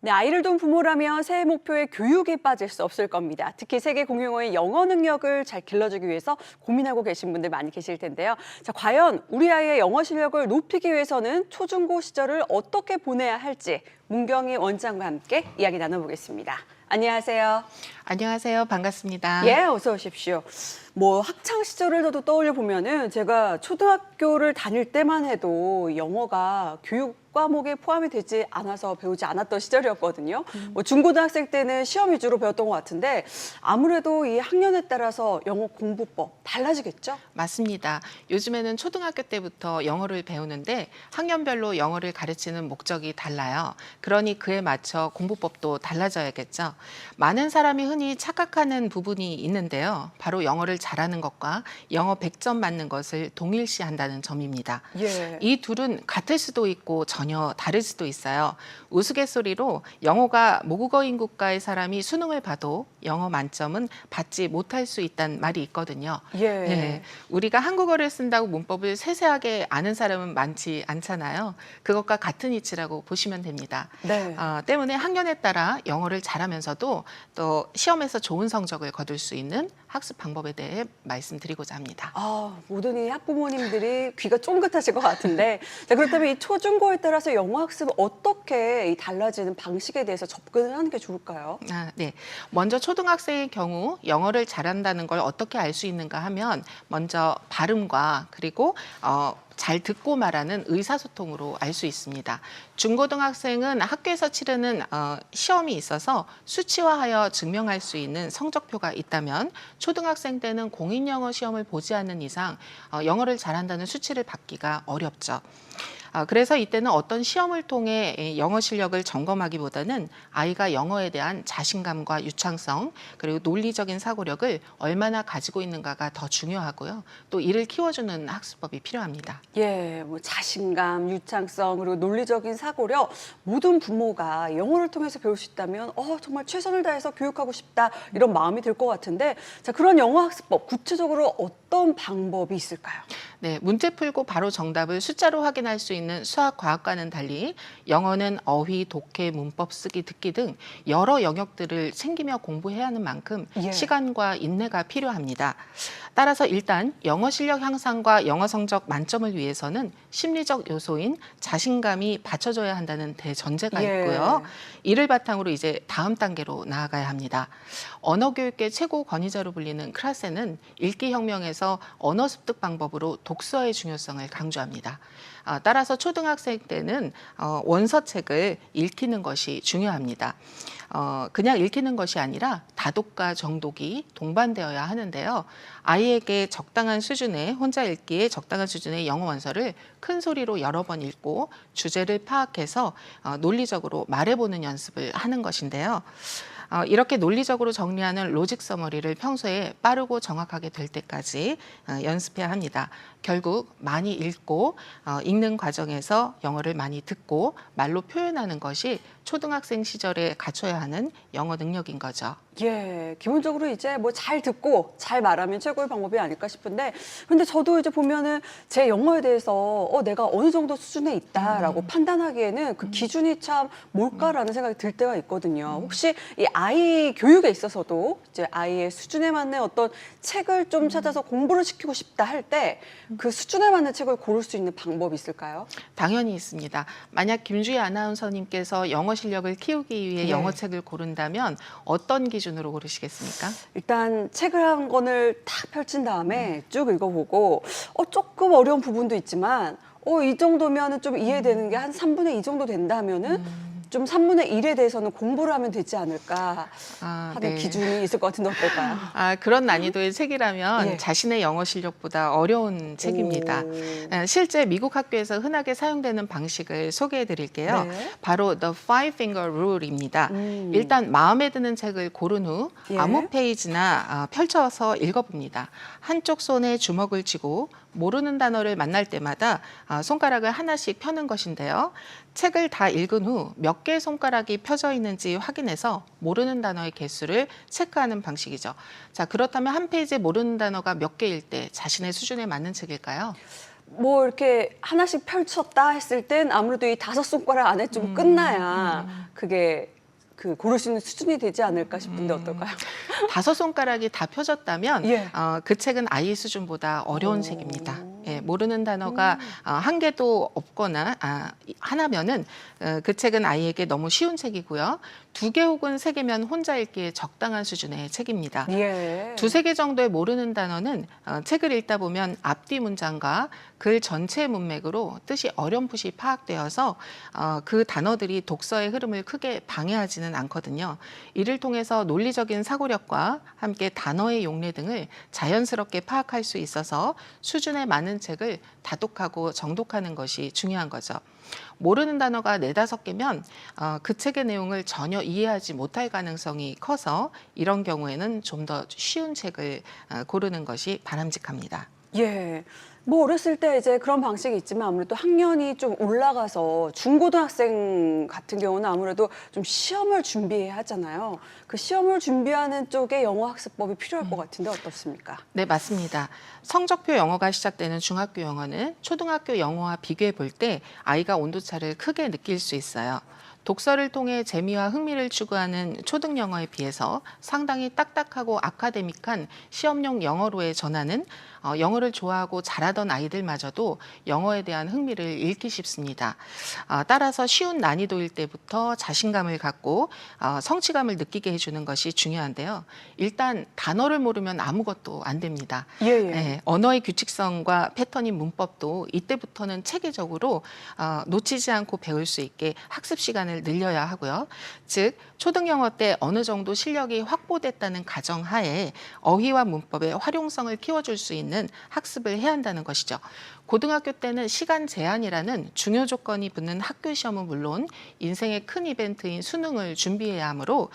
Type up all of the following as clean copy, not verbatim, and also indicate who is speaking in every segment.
Speaker 1: 네, 아이를 둔 부모라면 새해 목표에 교육이 빠질 수 없을 겁니다. 특히 세계 공용어의 영어 능력을 잘 길러주기 위해서 고민하고 계신 분들 많이 계실 텐데요. 자, 과연 우리 아이의 영어 실력을 높이기 위해서는 초중고 시절을 어떻게 보내야 할지 문경희 원장과 함께 이야기 나눠보겠습니다. 안녕하세요.
Speaker 2: 안녕하세요. 반갑습니다.
Speaker 1: 예, 어서 오십시오. 뭐 학창 시절을 저도 떠올려 보면은 제가 초등학교를 다닐 때만 해도 영어가 교육 과목에 포함이 되지 않아서 배우지 않았던 시절이었거든요. 뭐 중고등학생 때는 시험 위주로 배웠던 것 같은데 아무래도 이 학년에 따라서 영어 공부법 달라지겠죠?
Speaker 2: 맞습니다. 요즘에는 초등학교 때부터 영어를 배우는데 학년별로 영어를 가르치는 목적이 달라요. 그러니 그에 맞춰 공부법도 달라져야겠죠. 많은 사람이 흔히 착각하는 부분이 있는데요. 바로 영어를 잘하는 것과 영어 100점 맞는 것을 동일시한다는 점입니다.
Speaker 1: 예.
Speaker 2: 이 둘은 같을 수도 있고 전혀 다를 수도 있어요. 우스갯소리로 영어가 모국어인 국가의 사람이 수능을 봐도 영어 만점은 받지 못할 수 있다는 말이 있거든요.
Speaker 1: 예.
Speaker 2: 우리가 한국어를 쓴다고 문법을 세세하게 아는 사람은 많지 않잖아요. 그것과 같은 이치라고 보시면 됩니다.
Speaker 1: 네.
Speaker 2: 때문에 학년에 따라 영어를 잘하면서도 또 시험에서 좋은 성적을 거둘 수 있는 학습 방법에 대해 말씀드리고자 합니다.
Speaker 1: 모든 이 학부모님들이 귀가 쫑긋하실 것 같은데 자, 그렇다면 이 초중고에 따라서 영어 학습을 어떻게 이 달라지는 방식에 대해서 접근을 하는 게 좋을까요?
Speaker 2: 네. 먼저 초등학생의 경우 영어를 잘한다는 걸 어떻게 알 수 있는가 하면 먼저 발음과 그리고 잘 듣고 말하는 의사소통으로 알 수 있습니다. 중고등학생은 학교에서 치르는 시험이 있어서 수치화하여 증명할 수 있는 성적표가 있다면 초등학생 때는 공인영어 시험을 보지 않는 이상 영어를 잘한다는 수치를 받기가 어렵죠. 그래서 이때는 어떤 시험을 통해 영어 실력을 점검하기보다는 아이가 영어에 대한 자신감과 유창성 그리고 논리적인 사고력을 얼마나 가지고 있는가가 더 중요하고요. 또 이를 키워주는 학습법이 필요합니다.
Speaker 1: 예, 뭐 자신감, 유창성, 그리고 논리적인 사고력 모든 부모가 영어를 통해서 배울 수 있다면 정말 최선을 다해서 교육하고 싶다 이런 마음이 들 것 같은데 자, 그런 영어 학습법 구체적으로 어떤 방법이 있을까요?
Speaker 2: 네, 문제 풀고 바로 정답을 숫자로 확인할 수 있는 수학, 과학과는 달리 영어는 어휘, 독해, 문법, 쓰기, 듣기 등 여러 영역들을 챙기며 공부해야 하는 만큼
Speaker 1: 예.
Speaker 2: 시간과 인내가 필요합니다. 따라서 일단 영어 실력 향상과 영어 성적 만점을 위해서는 심리적 요소인 자신감이 받쳐줘야 한다는 대전제가
Speaker 1: 예.
Speaker 2: 있고요. 이를 바탕으로 이제 다음 단계로 나아가야 합니다. 언어교육계 최고 권위자로 불리는 크라세는 읽기혁명에서 언어 습득 방법으로 독서의 중요성을 강조합니다. 따라서 초등학생 때는 원서책을 읽히는 것이 중요합니다. 그냥 읽히는 것이 아니라 다독과 정독이 동반되어야 하는데요. 아이에게 적당한 수준의 혼자 읽기에 적당한 수준의 영어 원서를 큰 소리로 여러 번 읽고 주제를 파악해서 논리적으로 말해보는 연습을 하는 것인데요. 이렇게 논리적으로 정리하는 로직 서머리를 평소에 빠르고 정확하게 될 때까지 연습해야 합니다. 결국 많이 읽고 읽는 과정에서 영어를 많이 듣고 말로 표현하는 것이 초등학생 시절에 갖춰야 하는 영어 능력인 거죠.
Speaker 1: 예, 기본적으로 이제 뭐 잘 듣고 잘 말하면 최고의 방법이 아닐까 싶은데 근데 저도 이제 보면은 제 영어에 대해서 내가 어느 정도 수준에 있다라고 판단하기에는 그 기준이 참 뭘까라는 생각이 들 때가 있거든요. 혹시 이 아이 교육에 있어서도 이제 아이의 수준에 맞는 어떤 책을 좀 찾아서 공부를 시키고 싶다 할 때 그 수준에 맞는 책을 고를 수 있는 방법이 있을까요?
Speaker 2: 당연히 있습니다. 만약 김주희 아나운서님께서 영어 실력을 키우기 위해
Speaker 1: 네.
Speaker 2: 영어책을 고른다면 어떤 기준으로 고르시겠습니까?
Speaker 1: 일단 책을 한 권을 탁 펼친 다음에 쭉 읽어보고 조금 어려운 부분도 있지만 이 정도면은 좀 이해되는 게 한 3분의 2 정도 된다면은 좀 3분의 1에 대해서는 공부를 하면 되지 않을까 하는
Speaker 2: 네.
Speaker 1: 기준이 있을 것 같은데 어떨까요?
Speaker 2: 그런 난이도의 책이라면
Speaker 1: 예.
Speaker 2: 자신의 영어 실력보다 어려운 책입니다. 실제 미국 학교에서 흔하게 사용되는 방식을 소개해 드릴게요.
Speaker 1: 네.
Speaker 2: 바로 The Five Finger Rule입니다.
Speaker 1: 음.
Speaker 2: 일단 마음에 드는 책을 고른 후
Speaker 1: 예.
Speaker 2: 아무 페이지나 펼쳐서 읽어봅니다. 한쪽 손에 주먹을 쥐고 모르는 단어를 만날 때마다 손가락을 하나씩 펴는 것인데요. 책을 다 읽은 후 몇 개의 손가락이 펴져 있는지 확인해서 모르는 단어의 개수를 체크하는 방식이죠. 자, 그렇다면 한 페이지에 모르는 단어가 몇 개일 때 자신의 수준에 맞는 책일까요?
Speaker 1: 뭐 이렇게 하나씩 펼쳤다 했을 땐 아무래도 이 5손가락 안에 좀 끝나야 그게 그 고를 수 있는 수준이 되지 않을까 싶은데 어떨까요?
Speaker 2: 5손가락이 다 펴졌다면
Speaker 1: 예.
Speaker 2: 그 책은 아이 수준보다 어려운
Speaker 1: 오.
Speaker 2: 책입니다. 예, 모르는 단어가 한 개도 없거나 하나면은 그 책은 아이에게 너무 쉬운 책이고요. 2개 혹은 3개면 혼자 읽기에 적당한 수준의 책입니다.
Speaker 1: 예.
Speaker 2: 2-3개 정도의 모르는 단어는 책을 읽다 보면 앞뒤 문장과 글 전체의 문맥으로 뜻이 어렴풋이 파악되어서 그 단어들이 독서의 흐름을 크게 방해하지는 않거든요. 이를 통해서 논리적인 사고력과 함께 단어의 용례 등을 자연스럽게 파악할 수 있어서 수준에 맞는 책을 다독하고 정독하는 것이 중요한 거죠. 모르는 단어가 4-5개면 그 책의 내용을 전혀 이해하지 못할 가능성이 커서 이런 경우에는 좀 더 쉬운 책을 고르는 것이 바람직합니다.
Speaker 1: 예. 뭐 어렸을 때 이제 그런 방식이 있지만 아무래도 학년이 좀 올라가서 중고등학생 같은 경우는 아무래도 좀 시험을 준비해야 하잖아요. 그 시험을 준비하는 쪽에 영어 학습법이 필요할 것 같은데 어떻습니까?
Speaker 2: 네, 맞습니다. 성적표 영어가 시작되는 중학교 영어는 초등학교 영어와 비교해 볼 때 아이가 온도차를 크게 느낄 수 있어요. 독서를 통해 재미와 흥미를 추구하는 초등 영어에 비해서 상당히 딱딱하고 아카데믹한 시험용 영어로의 전환은 영어를 좋아하고 잘하던 아이들마저도 영어에 대한 흥미를 잃기 쉽습니다. 따라서 쉬운 난이도일 때부터 자신감을 갖고 성취감을 느끼게 해주는 것이 중요한데요. 일단 단어를 모르면 아무것도 안 됩니다.
Speaker 1: 예.
Speaker 2: 네, 언어의 규칙성과 패턴인 문법도 이때부터는 체계적으로 놓치지 않고 배울 수 있게 학습 시간을 늘려야 하고요. 즉 초등 영어 때 어느 정도 실력이 확보됐다는 가정하에 어휘와 문법의 활용성을 키워줄 수 있는 학습을 해야 한다는 것이죠. 고등학교 때는 시간 제한이라는 중요 조건이 붙는 학교 시험은 물론 인생의 큰 이벤트인 수능을 준비해야 하므로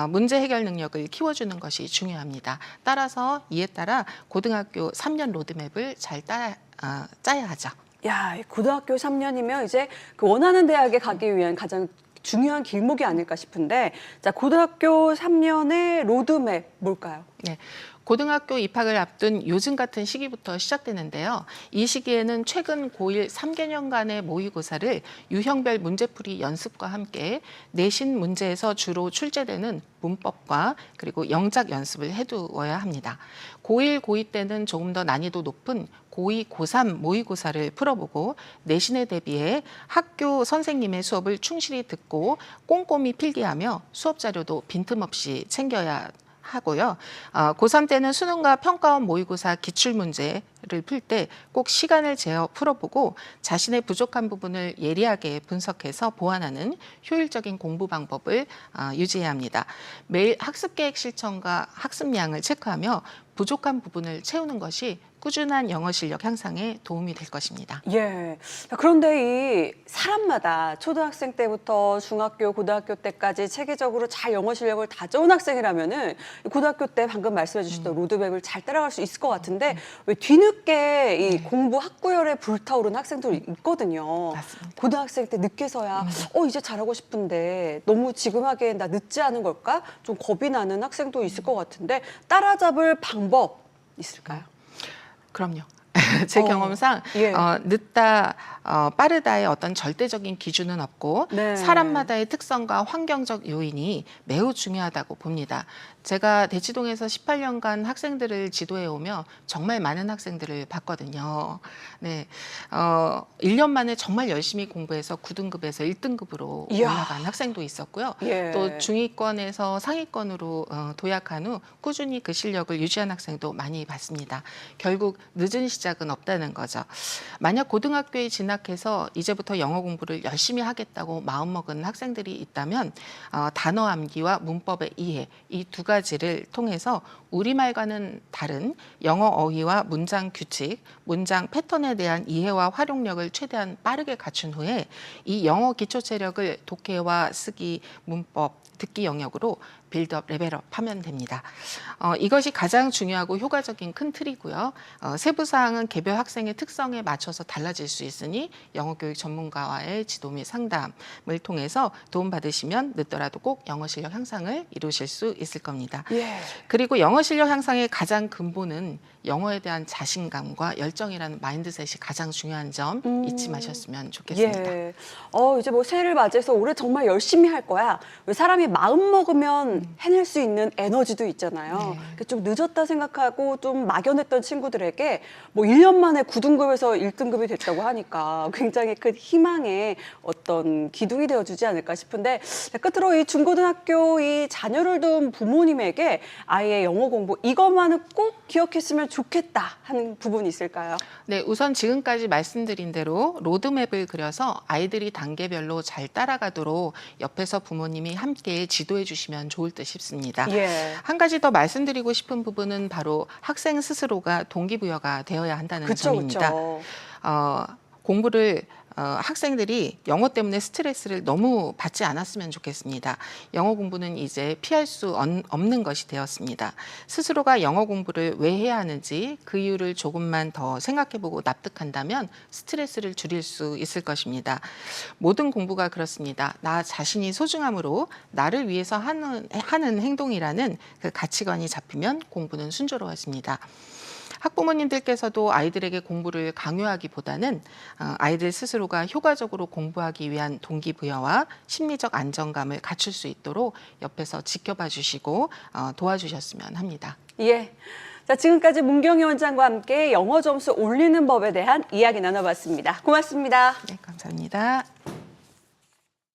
Speaker 2: 문제 해결 능력을 키워주는 것이 중요합니다. 따라서 이에 따라 고등학교 3년 로드맵을 잘 짜야 하죠.
Speaker 1: 야, 고등학교 3년이면 이제 그 원하는 대학에 가기 위한 가장 중요한 길목이 아닐까 싶은데, 자, 고등학교 3년의 로드맵 뭘까요?
Speaker 2: 네. 고등학교 입학을 앞둔 요즘 같은 시기부터 시작되는데요. 이 시기에는 최근 고1 3개년간의 모의고사를 유형별 문제풀이 연습과 함께 내신 문제에서 주로 출제되는 문법과 그리고 영작 연습을 해두어야 합니다. 고1, 고2 때는 조금 더 난이도 높은 고2, 고3 모의고사를 풀어보고 내신에 대비해 학교 선생님의 수업을 충실히 듣고 꼼꼼히 필기하며 수업 자료도 빈틈없이 챙겨야 하고요. 고3 때는 수능과 평가원 모의고사 기출문제를 풀 때 꼭 시간을 재어 풀어보고 자신의 부족한 부분을 예리하게 분석해서 보완하는 효율적인 공부 방법을 유지해야 합니다. 매일 학습계획 실천과 학습량을 체크하며 부족한 부분을 채우는 것이 꾸준한 영어 실력 향상에 도움이 될 것입니다.
Speaker 1: 예. 그런데 이 사람마다 초등학생 때부터 중학교, 고등학교 때까지 체계적으로 잘 영어 실력을 다져온 학생이라면은 고등학교 때 방금 말씀해 주셨던 로드맵을 잘 따라갈 수 있을 것 같은데 왜 뒤늦게 이 공부 학구열에 불타오르는 학생들이 있거든요.
Speaker 2: 맞습니다.
Speaker 1: 고등학생 때 늦게서야 이제 잘하고 싶은데 너무 지금 하기엔 나 늦지 않은 걸까? 좀 겁이 나는 학생도 있을 것 같은데 따라잡을 방법 있을까요?
Speaker 2: 그럼요. 제 경험상
Speaker 1: 예.
Speaker 2: 늦다, 빠르다의 어떤 절대적인 기준은 없고
Speaker 1: 네.
Speaker 2: 사람마다의 특성과 환경적 요인이 매우 중요하다고 봅니다. 제가 대치동에서 18년간 학생들을 지도해 오며 정말 많은 학생들을 봤거든요. 네, 1년 만에 정말 열심히 공부해서 9등급에서 1등급으로
Speaker 1: 이야.
Speaker 2: 올라간 학생도 있었고요.
Speaker 1: 예.
Speaker 2: 또 중위권에서 상위권으로 도약한 후 꾸준히 그 실력을 유지한 학생도 많이 봤습니다. 결국 늦은 시작은 없다는 거죠. 만약 고등학교에 진학해서 이제부터 영어 공부를 열심히 하겠다고 마음먹은 학생들이 있다면 단어 암기와 문법의 이해 이 두 가지를 통해서 우리말과는 다른 영어 어휘와 문장 규칙, 문장 패턴에 대한 이해와 활용력을 최대한 빠르게 갖춘 후에 이 영어 기초 체력을 독해와 쓰기, 문법, 듣기 영역으로 빌드업, 레벨업 하면 됩니다. 이것이 가장 중요하고 효과적인 큰 틀이고요. 세부 사항은 사항은 개별 학생의 특성에 맞춰서 달라질 수 있으니 영어 교육 전문가와의 지도 및 상담을 통해서 도움받으시면 늦더라도 꼭 영어 실력 향상을 이루실 수 있을 겁니다.
Speaker 1: 예.
Speaker 2: 그리고 영어 실력 향상의 가장 근본은 영어에 대한 자신감과 열정이라는 마인드셋이 가장 중요한 점 잊지 마셨으면 좋겠습니다.
Speaker 1: 예. 이제 뭐 새해를 맞이해서 올해 정말 열심히 할 거야. 왜 사람이 마음 먹으면 해낼 수 있는 에너지도 있잖아요.
Speaker 2: 네.
Speaker 1: 좀 늦었다 생각하고 좀 막연했던 친구들에게 뭐 1년 만에 9등급에서 1등급이 됐다고 하니까 굉장히 큰 희망의 어떤 기둥이 되어주지 않을까 싶은데, 끝으로 이 중고등학교 이 자녀를 둔 부모님에게 아이의 영어 공부 이것만은 꼭 기억했으면 좋겠다 하는 부분이 있을까요?
Speaker 2: 네, 우선 지금까지 말씀드린 대로 로드맵을 그려서 아이들이 단계별로 잘 따라가도록 옆에서 부모님이 함께 지도해 주시면 좋을 듯 싶습니다.
Speaker 1: 예.
Speaker 2: 한 가지 더 말씀드리고 싶은 부분은 바로 학생 스스로가 동기부여가 되어야 한다는
Speaker 1: 그쵸,
Speaker 2: 점입니다.
Speaker 1: 그쵸.
Speaker 2: 공부를 학생들이 영어 때문에 스트레스를 너무 받지 않았으면 좋겠습니다. 영어 공부는 이제 피할 수 없는 것이 되었습니다. 스스로가 영어 공부를 왜 해야 하는지 그 이유를 조금만 더 생각해보고 납득한다면 스트레스를 줄일 수 있을 것입니다. 모든 공부가 그렇습니다. 나 자신이 소중함으로 나를 위해서 하는 행동이라는 그 가치관이 잡히면 공부는 순조로워집니다. 학부모님들께서도 아이들에게 공부를 강요하기보다는 아이들 스스로가 효과적으로 공부하기 위한 동기부여와 심리적 안정감을 갖출 수 있도록 옆에서 지켜봐 주시고 도와주셨으면 합니다.
Speaker 1: 예. 자, 지금까지 문경희 원장과 함께 영어 점수 올리는 법에 대한 이야기 나눠봤습니다. 고맙습니다.
Speaker 2: 네, 감사합니다.